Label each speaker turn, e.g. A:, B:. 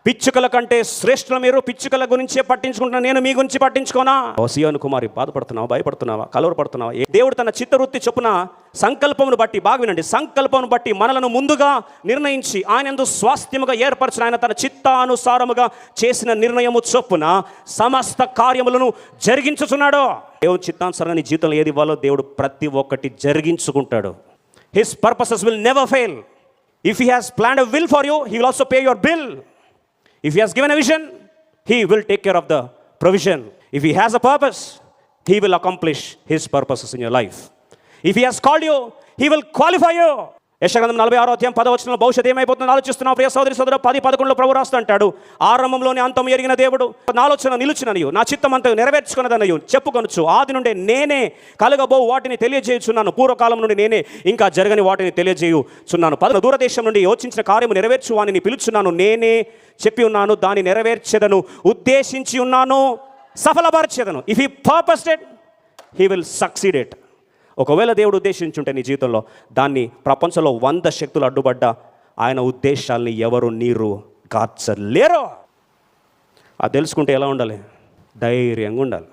A: పిచ్చుకల కంటే శ్రేష్ఠులు మీరు, పిచ్చుకల గురించే పట్టించుకుంటున్నా, నేను మీ గురించి పట్టించుకోనా? ఓ సియోను కుమారి, బాధపడుతున్నావా, భయపడుతున్నావా, కలవరపడుతున్నావా? దేవుడు తన చిత్తవృత్తి చొప్పున సంకల్పమును బట్టి, బాగా వినండి, సంకల్పమును బట్టి మనలను ముందుగా నిర్ణయించి ఆయన యందు స్వాస్థ్యముగా ఏర్పరచిన, ఆయన తన చిత్తానుసారముగా చేసిన నిర్ణయము చొప్పున సమస్త కార్యములను జరిగించుచున్నాడు. దేవుని చిత్తానుసారంగా నీ జీవితంలో ఏది ఇవ్వాలో దేవుడు ప్రతి ఒక్కటి జరిగించుకుంటాడు. His purposes will never fail. If he has planned a will for you, he will also pay your bill. If he has given a vision, he will take care of the provision. If he has a purpose, he will accomplish his purposes in your life. If he has called you, he will qualify you. యెషయా 46:10 భవిష్యత్తు ఏమైపోతుందో ఆలోచిస్తున్నావు ప్రియ సోదరి సోదరు. 10:11 ప్రభు రాస్తూ అంటాడు, ఆరంభంలోని అంతం ఎరిగిన దేవుడు, నా ఆలోచన నిలుచుననియు, నా చిత్తం అంతా నెరవేర్చుకున్నదనయు చెప్పుకొనొచ్చు. ఆది నుండి నేనే కలగబో వాటిని తెలియజేయుచున్నాను, పూర్వకాలం నుండి నేనే ఇంకా జరగని వాటిని తెలియజేయుచున్నాను. దూరదేశం నుండి యోచించిన కార్యము నెరవేర్చు వానిని పిలుచున్నాను, నేనే చెప్పి ఉన్నాను, దాన్ని నెరవేర్చెదను, ఉద్దేశించి ఉన్నాను, సఫలపరచెదను. If he purposed it, he will succeed it. ఒకవేళ దేవుడు ఉద్దేశించుంటే నీ జీవితంలో, దాన్ని ప్రపంచంలో 100 శక్తులు అడ్డుపడ్డా ఆయన ఉద్దేశాలని ఎవరు నీరు గార్చలేరు. అది తెలుసుకుంటే ఎలా ఉండాలి? ధైర్యంగా ఉండాలి.